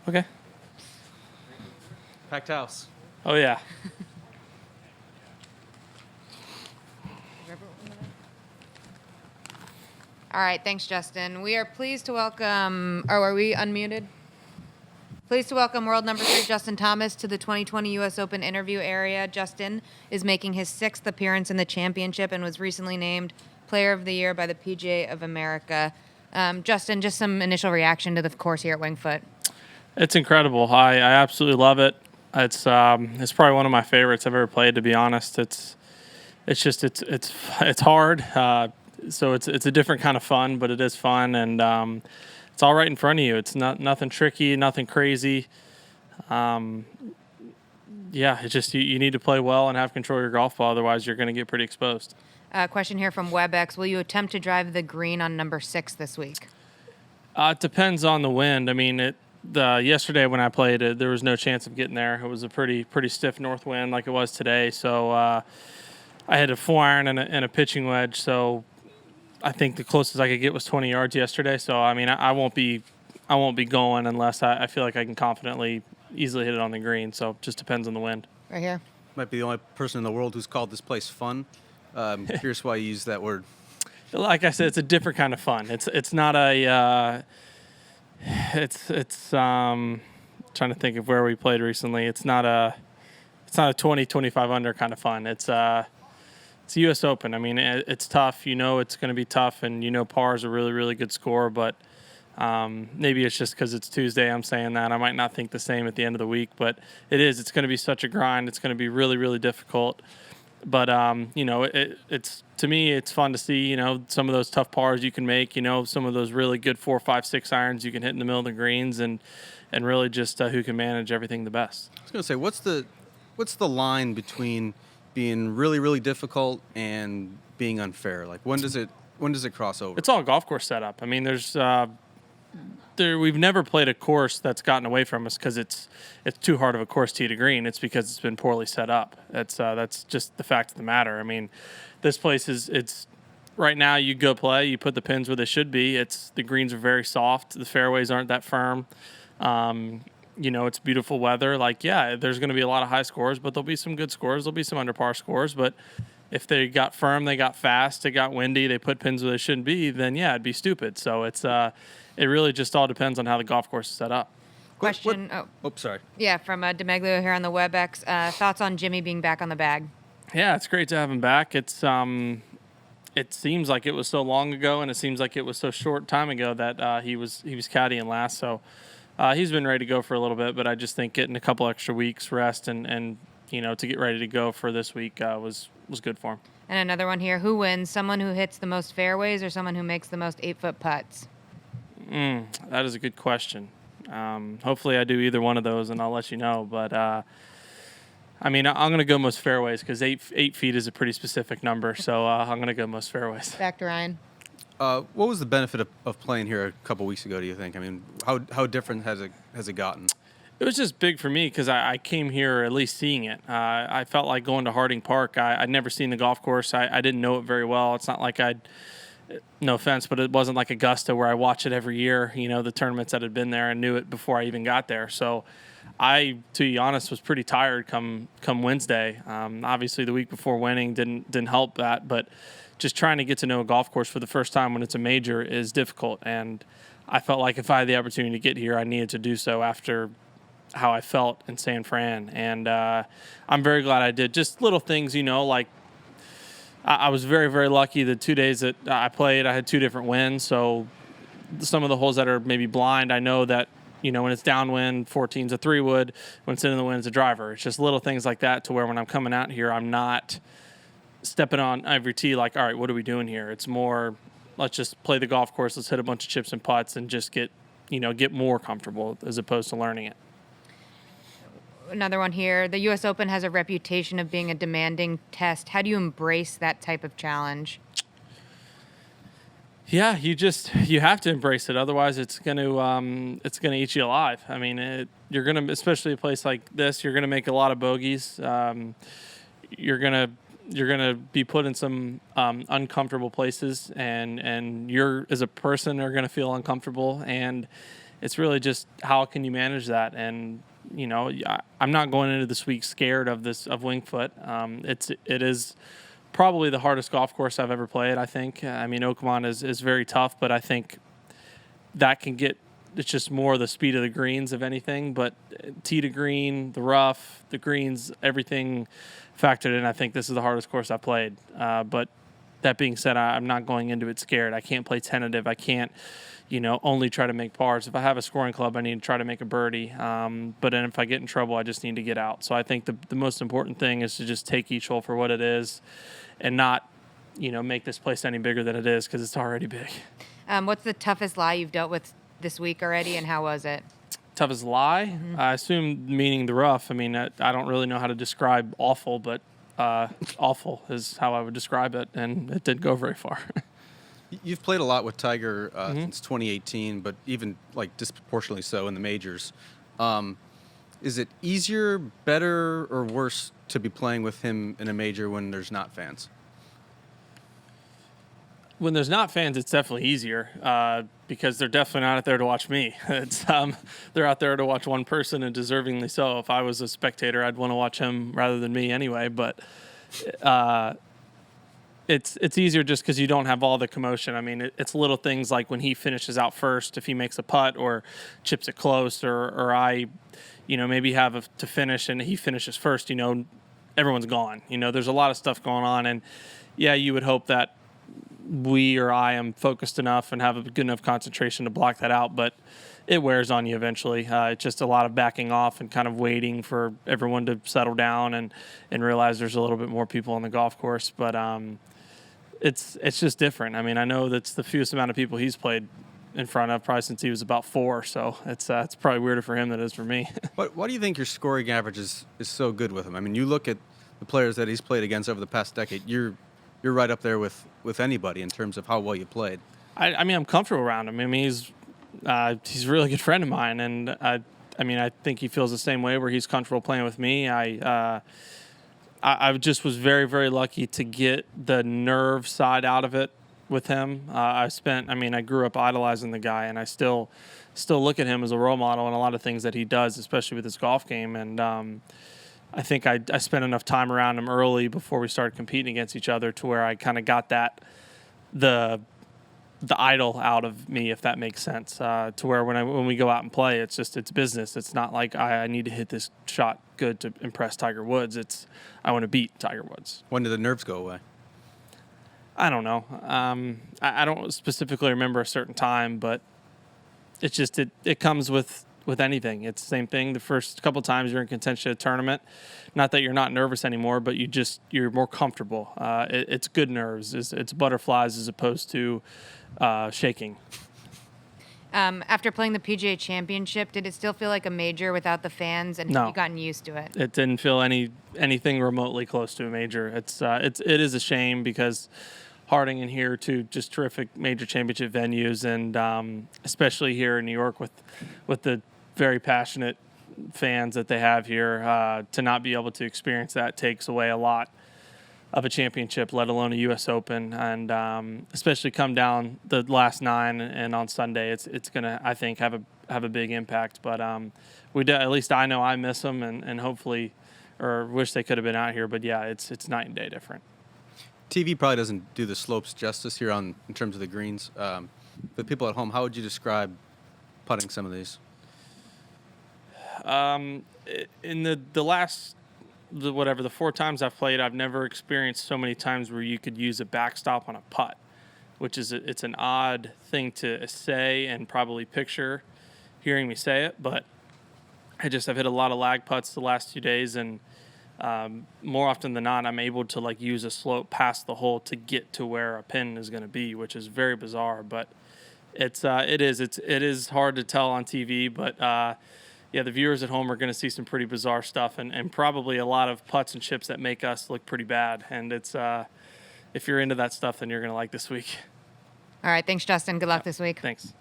Okay. Packed house. Oh, yeah. All right, thanks, Justin. We are pleased to welcome, oh, are we unmuted? Pleased to welcome world number 3, Justin Thomas, to the 2020 U.S. Open interview area. Justin is making his 6th appearance in the championship and was recently named Player of the Year by the PGA of America. Justin, just some initial reaction to the course here at Winged Foot. It's incredible. I absolutely love it. It's probably one of my favorites I've ever played, to be honest. It's hard. So it's a different kind of fun, but it is fun, and it's all right in front of you. It's nothing tricky, nothing crazy. It's just you need to play well and have control of your golf ball, otherwise you're going to get pretty exposed. Question here from WebEx. Will you attempt to drive the green on number 6 this week? It depends on the wind. I mean, yesterday when I played it, there was no chance of getting there. It was a pretty stiff north wind like it was today. So I had a 4-iron and a pitching wedge. So I think the closest I could get was 20 yards yesterday. So I mean, I won't be going unless I feel like I can confidently, easily hit it on the green. So it just depends on the wind. Right here. Might be the only person in the world who's called this place fun. Curious why you use that word. Like I said, it's a different kind of fun. It's not a. Trying to think of where we played recently. It's not a 20, 25 under kind of fun. It's U.S. Open. I mean, it's tough. You know it's going to be tough, and par is a really, really good score. But maybe it's just because it's Tuesday I'm saying that. I might not think the same at the end of the week, but it is. It's going to be such a grind. It's going to be really, really difficult. But, it's to me, it's fun to see, some of those tough pars you can make, some of those really good 4, 5, 6 irons you can hit in the middle of the greens and really just who can manage everything the best. I was going to say, what's the line between being really, really difficult and being unfair? Like, when does it cross over? It's all golf course setup. I mean, we've never played a course that's gotten away from us because it's too hard of a course tee to green. It's because it's been poorly set up. That's just the fact of the matter. I mean, this place it's right now. You go play, you put the pins where they should be. The greens are very soft. The fairways aren't that firm. It's beautiful weather. Like, yeah, there's going to be a lot of high scores, but there'll be some good scores. There'll be some under par scores, but if they got firm, they got fast, it got windy, they put pins where they shouldn't be, then yeah, it'd be stupid. So it really just all depends on how the golf course is set up. Question. Sorry. Yeah, from DeMeglio here on the WebEx. Thoughts on Jimmy being back on the bag? Yeah, it's great to have him back. It seems like it was so long ago, and it seems like it was so short time ago that he was caddying last. So he's been ready to go for a little bit, but I just think getting a couple extra weeks rest and to get ready to go for this week was good for him. And another one here. Who wins? Someone who hits the most fairways or someone who makes the most 8-foot putts? That is a good question. Hopefully I do either one of those, and I'll let you know. But, I'm going to go most fairways because 8 feet is a pretty specific number. So I'm going to go most fairways. Back to Ryan. What was the benefit of playing here a couple weeks ago, do you think? I mean, how different has it gotten? It was just big for me because I came here at least seeing it. I felt like going to Harding Park. I'd never seen the golf course. I didn't know it very well. It's not like no offense, but it wasn't like Augusta where I watch it every year, the tournaments that had been there and knew it before I even got there. So I, to be honest, was pretty tired come Wednesday. Obviously the week before winning didn't help that, but just trying to get to know a golf course for the first time when it's a major is difficult. And I felt like if I had the opportunity to get here, I needed to do so after how I felt in San Fran. And I'm very glad I did. Just little things, like I was very, very lucky the 2 days that I played. I had 2 different winds. So some of the holes that are maybe blind, I know that, when it's downwind, 14's a 3-wood. When it's in the wind, it's a driver. It's just little things like that to where when I'm coming out here, I'm not stepping on every tee like, all right, what are we doing here? It's more, let's just play the golf course. Let's hit a bunch of chips and putts and just get more comfortable as opposed to learning it. Another one here. The U.S. Open has a reputation of being a demanding test. How do you embrace that type of challenge? Yeah, you have to embrace it. Otherwise, it's gonna eat you alive. I mean, you're gonna, especially a place like this, you're gonna make a lot of bogeys. You're gonna be put in some uncomfortable places, and you're as a person are gonna feel uncomfortable. And it's really just how can you manage that. And I'm not going into this week scared of Winged Foot. It is probably the hardest golf course I've ever played. I think. I mean, Oakmont is very tough, but I think that can get. It's just more the speed of the greens, if anything. But tee to green, the rough, the greens, everything factored in. I think this is the hardest course I've played. But that being said, I'm not going into it scared. I can't play tentative. I can't, only try to make pars. If I have a scoring club, I need to try to make a birdie. But then if I get in trouble, I just need to get out. So I think the most important thing is to just take each hole for what it is and not, make this place any bigger than it is, because it's already big. What's the toughest lie you've dealt with this week already, and how was it? Toughest lie? Mm-hmm. I assume meaning the rough. I mean, I don't really know how to describe awful, but awful is how I would describe it, and it didn't go very far. You've played a lot with Tiger since 2018, but even like disproportionately so in the majors. Is it easier, better, or worse to be playing with him in a major when there's not fans? When there's not fans, it's definitely easier because they're definitely not out there to watch me. They're out there to watch one person, and deservingly so. If I was a spectator, I'd want to watch him rather than me anyway. But it's easier just because you don't have all the commotion. I mean, it's little things like when he finishes out first, if he makes a putt or chips it close, or I, maybe have to finish and he finishes first. Everyone's gone. There's a lot of stuff going on, and yeah, you would hope that we or I am focused enough and have a good enough concentration to block that out, but it wears on you eventually. It's just a lot of backing off and kind of waiting for everyone to settle down and realize there's a little bit more people on the golf course. But it's just different. I mean, I know that's the fewest amount of people he's played in front of probably since he was about 4, so it's probably weirder for him than it is for me. Why do you think your scoring average is so good with him? I mean, you look at the players that he's played against over the past decade, you're right up there with anybody in terms of how well you played. I mean, I'm comfortable around him. I mean, he's a really good friend of mine, and I think he feels the same way, where he's comfortable playing with me. I just was very, very lucky to get the nerve side out of it with him. I grew up idolizing the guy, and I still look at him as a role model in a lot of things that he does, especially with his golf game. And I think I spent enough time around him early before we started competing against each other to where I kind of got the idol out of me, if that makes sense. To where when we go out and play, it's business. It's not like I need to hit this shot good to impress Tiger Woods. I want to beat Tiger Woods. When did the nerves go away? I don't know. I don't specifically remember a certain time, but it's just it comes with anything. It's the same thing. The first couple of times you're in contention at a tournament, not that you're not nervous anymore, but you're more comfortable. It's good nerves. It's butterflies as opposed to shaking. After playing the PGA Championship, did it still feel like a major without the fans, and No. have you gotten used to it? It didn't feel anything remotely close to a major. It is a shame because Harding and here, two just terrific major championship venues, and especially here in New York with the very passionate fans that they have here, to not be able to experience that takes away a lot of a championship, let alone a U.S. Open, and especially come down the last 9 and on Sunday, it's gonna, I think, have a big impact. But at least I know I miss them, and hopefully, or wish they could have been out here. But yeah, it's night and day different. TV probably doesn't do the slopes justice here in terms of the greens. But people at home, how would you describe putting some of these? In the 4 times I've played, I've never experienced so many times where you could use a backstop on a putt, which is it's an odd thing to say and probably picture hearing me say it, but I've hit a lot of lag putts the last 2 days, and more often than not, I'm able to use a slope past the hole to get to where a pin is going to be, which is very bizarre. But it is hard to tell on TV. But yeah, the viewers at home are going to see some pretty bizarre stuff, and probably a lot of putts and chips that make us look pretty bad. And if you're into that stuff, then you're going to like this week. All right, thanks, Justin. Good luck this week. Thanks.